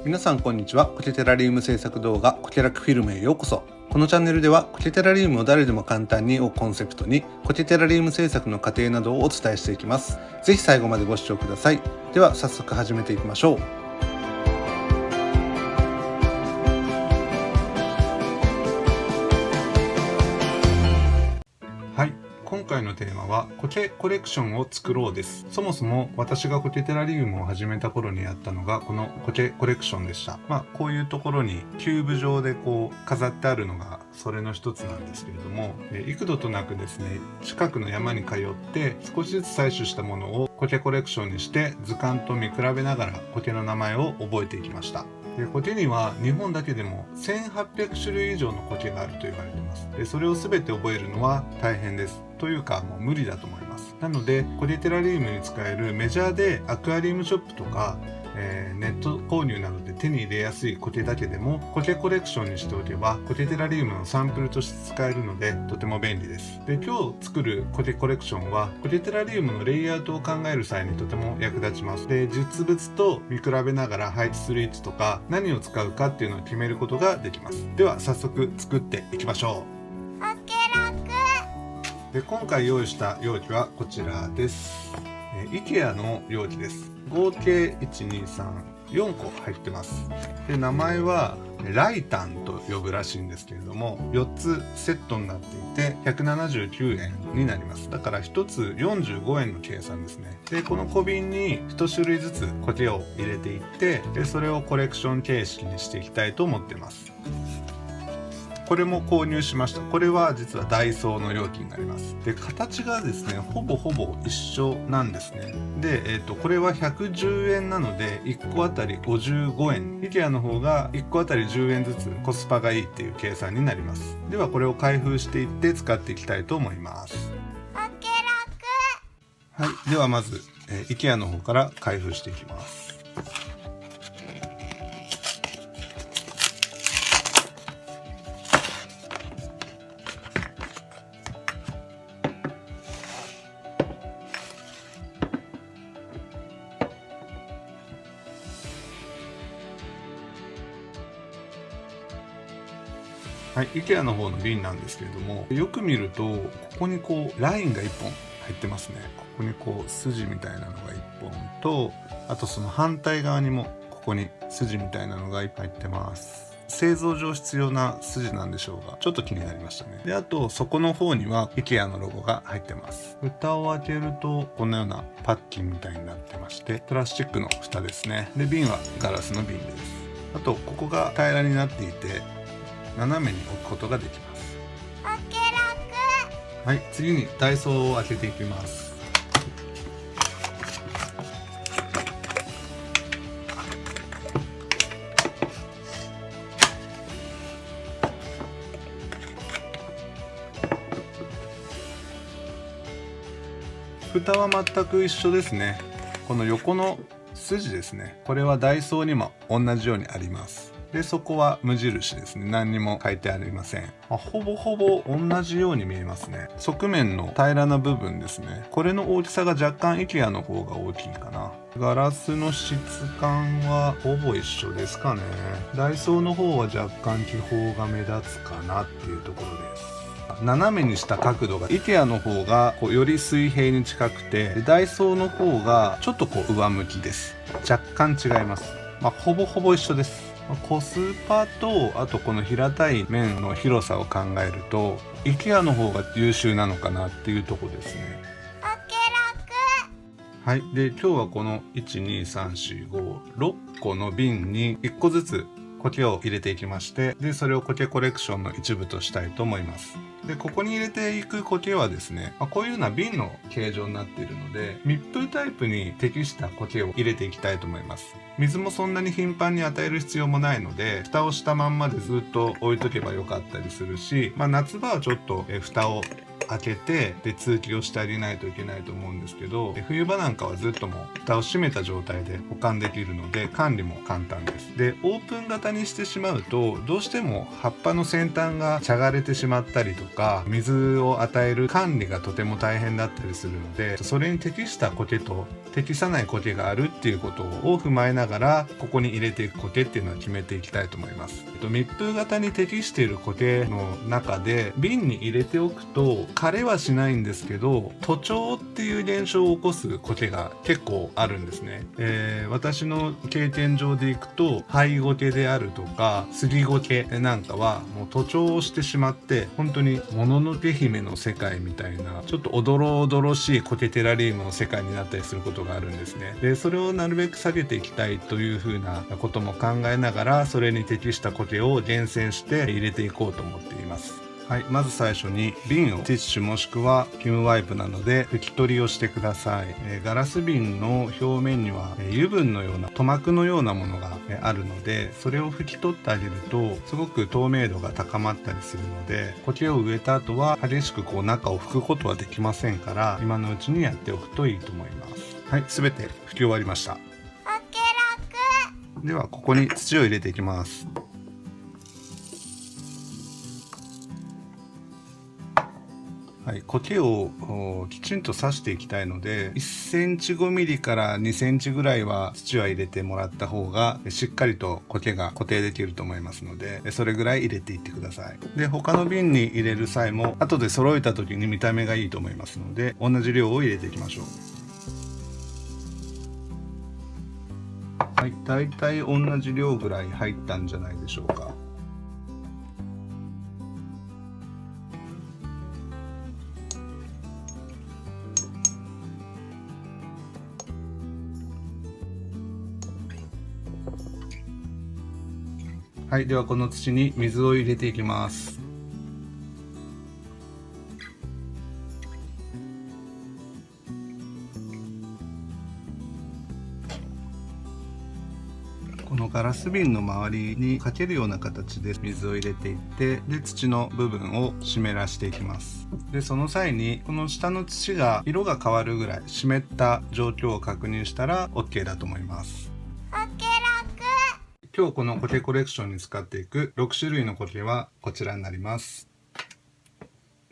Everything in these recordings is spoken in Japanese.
皆さんこんにちは。苔テラリウム制作動画苔ラクフィルムへようこそ。このチャンネルでは苔テラリウムを誰でも簡単にをコンセプトに苔テラリウム制作の過程などをお伝えしていきます。ぜひ最後までご視聴ください。では早速始めていきましょう。はい、今回のテーマは苔コレクションを作ろうです。そもそも私が苔テラリウムを始めた頃にやったのがこの苔コレクションでした。こういうところにキューブ状で飾ってあるのがそれの一つなんですけれども、幾度となくですね、近くの山に通って少しずつ採取したものを苔コレクションにして図鑑と見比べながら苔の名前を覚えていきました。苔には日本だけでも1800種類以上の苔があると言われています。それを全て覚えるのは大変です。というかもう無理だと思います。なので苔テラリウムに使えるメジャーでアクアリウムショップとか、ネット購入などで手に入れやすい苔だけでも苔コレクションにしておけば苔テラリウムのサンプルとして使えるのでとても便利です。今日作る苔コレクションは苔テラリウムのレイアウトを考える際にとても役立ちます。実物と見比べながら配置する位置とか何を使うかっていうのを決めることができます。では早速作っていきましょう。今回用意した容器はこちらです。IKEA の容器です。合計123、4個入ってます。名前はライタンと呼ぶらしいんですけれども、4つセットになっていて179円になります。だから1つ45円の計算ですね。この小瓶に1種類ずつ苔を入れていって、それをコレクション形式にしていきたいと思ってます。これも購入しました。これは実はダイソーの容器になります。形がですね、ほぼ一緒なんですね。これは110円なので1個あたり55円。IKEA の方が1個あたり10円ずつコスパがいいっていう計算になります。ではこれを開封していって使っていきたいと思います。はい、ではまず、IKEA の方から開封していきます。はい、IKEA の方の瓶なんですけれども、よく見るとここにラインが1本入ってますね。ここに筋みたいなのが1本と、あとその反対側にもここに筋みたいなのがいっぱい入ってます。製造上必要な筋なんでしょうが、ちょっと気になりましたね。あと底の方には IKEA のロゴが入ってます。蓋を開けるとこんなようなパッキンみたいになってまして、プラスチックの蓋ですね。瓶はガラスの瓶です。あとここが平らになっていて斜めに置くことができます。はい、次にダイソーを開けていきます。蓋は全く一緒ですね。この横の筋ですね、これはダイソーにも同じようにあります。そこは無印ですね。何にも書いてありません。ほぼ同じように見えますね。側面の平らな部分ですね。これの大きさが若干 IKEA の方が大きいかな。ガラスの質感はほぼ一緒ですかね。ダイソーの方は若干気泡が目立つかなっていうところです。斜めにした角度が IKEA の方がより水平に近くて、ダイソーの方がちょっと上向きです。若干違います。ほぼ一緒です。コスパと、あとこの平たい面の広さを考えると IKEA の方が優秀なのかなっていうところですね。はい、今日はこの12345個の瓶に1個ずつ苔を入れていきまして、それを苔コレクションの一部としたいと思います。ここに入れていく苔はですね、こういうような瓶の形状になっているので密封タイプに適した苔を入れていきたいと思います。水もそんなに頻繁に与える必要もないので、蓋をしたまんまでずっと置いとけばよかったりするし、夏場はちょっと蓋を開けてで通気をしてあげないといけないと思うんですけど、冬場なんかはずっともう蓋を閉めた状態で保管できるので管理も簡単です。でオープン型にしてしまうとどうしても葉っぱの先端がしゃがれてしまったりとか、水を与える管理がとても大変だったりするので、それに適した苔と適さない苔があるっていうことを踏まえながらここに入れていく苔っていうのは決めていきたいと思います。密封型に適している苔の中で瓶に入れておくと枯れはしないんですけど、徒長っていう現象を起こす苔が結構あるんですね。私の経験上でいくと灰苔であるとか杉苔なんかはもう徒長をしてしまって本当にもののけ姫の世界みたいなちょっとおどろおどろしい苔テラリウムの世界になったりすることがあるんですね。でそれをなるべく下げていきたいというふうなことも考えながら、それに適した苔を厳選して入れていこうと思っています。はい、まず最初に瓶をティッシュもしくはキムワイプなどで拭き取りをしてください。ガラス瓶の表面には油分のような塗膜のようなものがあるので、それを拭き取ってあげるとすごく透明度が高まったりするので、苔を植えた後は激しく中を拭くことはできませんから、今のうちにやっておくといいと思います。はい、すべて拭き終わりました。ではここに土を入れていきます。はい、苔をきちんと刺していきたいので、1センチ5ミリから2センチぐらいは土は入れてもらった方がしっかりと苔が固定できると思いますので、それぐらい入れていってください。で他の瓶に入れる際も後で揃えた時に見た目がいいと思いますので、同じ量を入れていきましょう。はい、だいたい同じ量ぐらい入ったんじゃないでしょうか。はい、ではこの土に水を入れていきます。このガラス瓶の周りにかけるような形で水を入れていって、で土の部分を湿らしていきます。でその際にこの下の土が色が変わるぐらい湿った状況を確認したら OK だと思います。今日この苔コレクションに使っていく6種類の苔はこちらになります。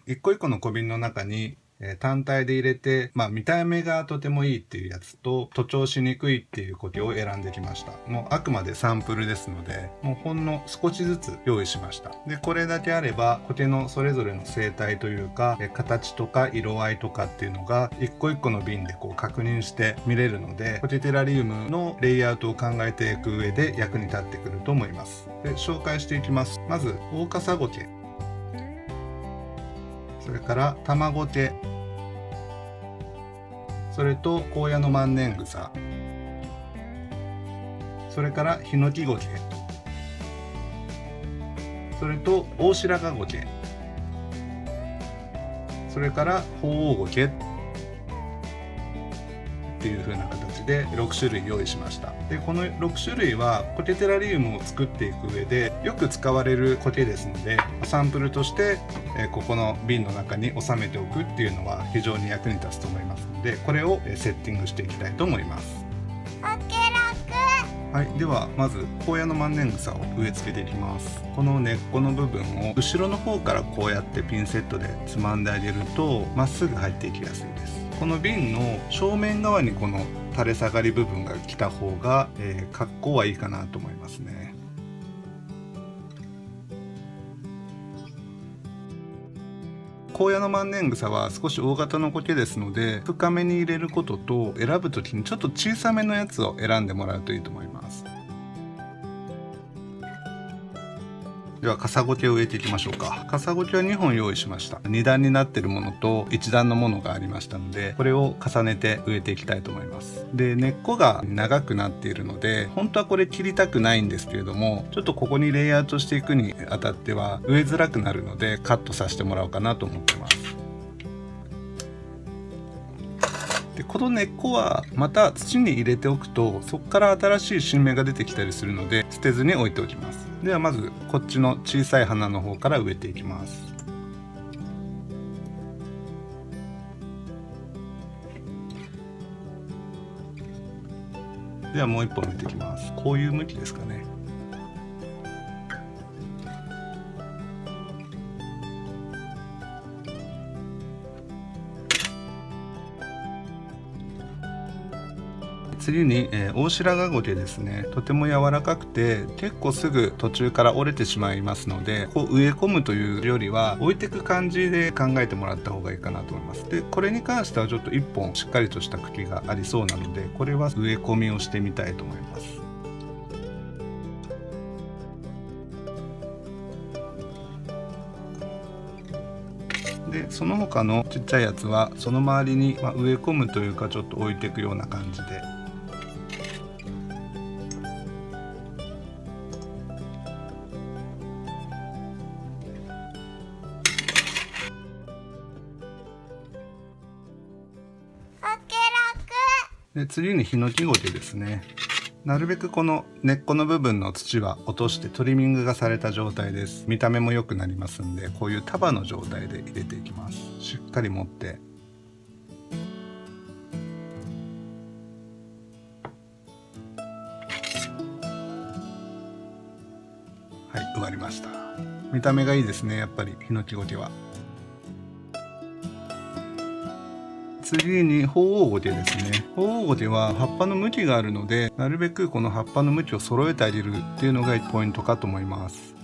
一個一個の小瓶の中に単体で入れて、見た目がとてもいいっていうやつと徒長しにくいっていう苔を選んできました。もうあくまでサンプルですので、もうほんの少しずつ用意しました。でこれだけあれば苔のそれぞれの生態というか形とか色合いとかっていうのが一個一個の瓶で確認して見れるので、苔テラリウムのレイアウトを考えていく上で役に立ってくると思います。で紹介していきます。まずオオカサゴケ、それから玉苔、それと高野の万年草、それからヒノキゴケ、それとオオシラガゴケ、それからホオウゴケっていう風な形で6種類用意しました。でこの6種類は苔テラリウムを作っていく上でよく使われる苔ですので、サンプルとしてここの瓶の中に収めておくっていうのは非常に役に立つと思いますので、これをセッティングしていきたいと思います。はい、ではまず高野の万年草を植え付けていきます。この根っこの部分を後ろの方からこうやってピンセットでつまんであげるとまっすぐ入っていきやすいです。この瓶の正面側にこの垂れ下がり部分が来た方が、格好はいいかなと思いますね。高野の万年草は少し大型の苔ですので、深めに入れることと選ぶ時にちょっと小さめのやつを選んでもらうといいと思います。ではカサゴケを植えていきましょうか。カサゴケは2本用意しました。2段になっているものと1段のものがありましたので、これを重ねて植えていきたいと思います。で根っこが長くなっているので本当はこれ切りたくないんですけれども、ちょっとここにレイアウトしていくにあたっては植えづらくなるのでカットさせてもらおうかなと思ってます。でこの根っこはまた土に入れておくとそこから新しい新芽が出てきたりするので捨てずに置いておきます。ではまずこっちの小さい花の方から植えていきます。ではもう一本植えていきます。こういう向きですかね。次に、大白髪ゴケですね。とても柔らかくて結構すぐ途中から折れてしまいますので、こう植え込むというよりは置いていく感じで考えてもらった方がいいかなと思います。でこれに関してはちょっと1本しっかりとした茎がありそうなので、これは植え込みをしてみたいと思います。でその他のちっちゃいやつはその周りに、植え込むというかちょっと置いていくような感じで。で次にヒノキゴケですね。なるべくこの根っこの部分の土は落としてトリミングがされた状態です。見た目も良くなりますんで、こういう束の状態で入れていきます。しっかり持ってはい、植わりました。見た目がいいですね、やっぱりヒノキゴケは。次に鳳凰ゴケですね。鳳凰ゴケは葉っぱの向きがあるので、なるべくこの葉っぱの向きを揃えてあげるっていうのがポイントかと思います。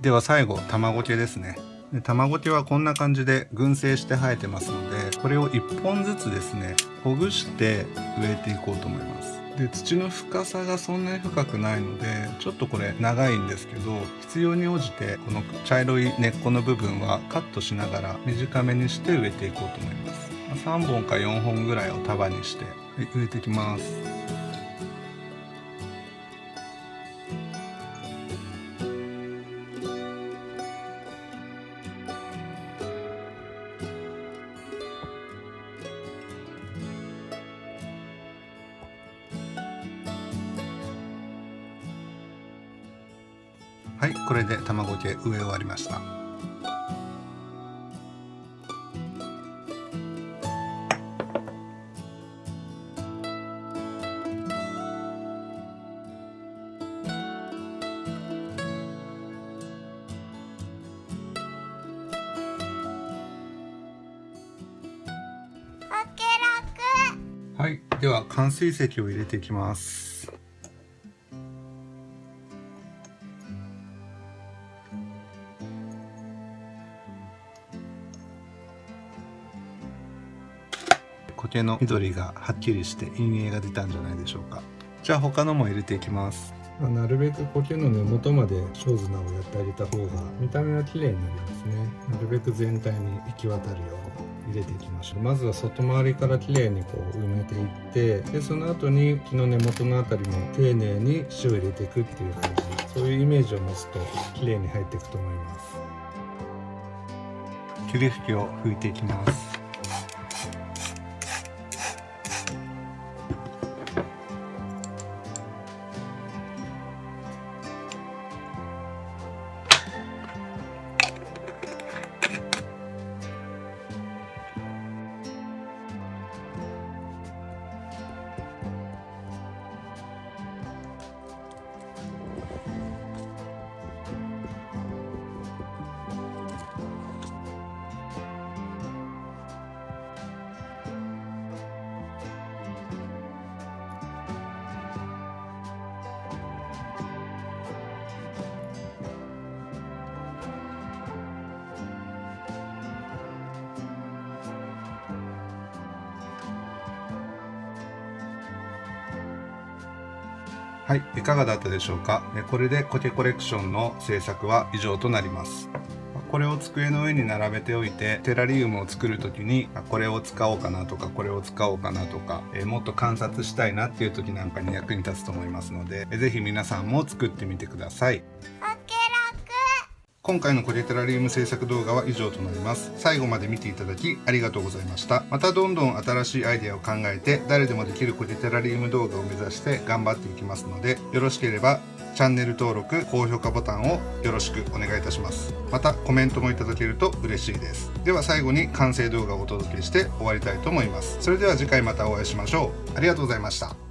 では最後、玉ゴケですね。玉ゴケはこんな感じで群生して生えてますので、これを1本ずつですね、ほぐして植えていこうと思います。で土の深さがそんなに深くないので、ちょっとこれ長いんですけど、必要に応じてこの茶色い根っこの部分はカットしながら短めにして植えていこうと思います。3本か4本ぐらいを束にして、植えていきます。はい、これで玉ゴケ植え終わりました。はい、では冠水石を入れていきます。苔の緑がはっきりして陰影が出たんじゃないでしょうか。じゃあ他のも入れていきます。なるべく苔の根元まで小綱をやってあげた方が見た目は綺麗になりますね。なるべく全体に行き渡るように入れていきましょう。まずは外回りから綺麗にこう埋めていって、でその後に木の根元のあたりも丁寧に土を入れていくっていう感じ、そういうイメージを持つと綺麗に入っていくと思います。霧吹きを吹いていきます。はい、いかがだったでしょうか。これで苔コレクションの制作は以上となります。これを机の上に並べておいて、テラリウムを作る時にこれを使おうかなとかこれを使おうかなとか、もっと観察したいなっていう時なんかに役に立つと思いますので、ぜひ皆さんも作ってみてください。今回のコケテラリウム制作動画は以上となります。最後まで見ていただきありがとうございました。またどんどん新しいアイデアを考えて誰でもできるコケテラリウム動画を目指して頑張っていきますので、よろしければチャンネル登録、高評価ボタンをよろしくお願いいたします。またコメントもいただけると嬉しいです。では最後に完成動画をお届けして終わりたいと思います。それでは次回またお会いしましょう。ありがとうございました。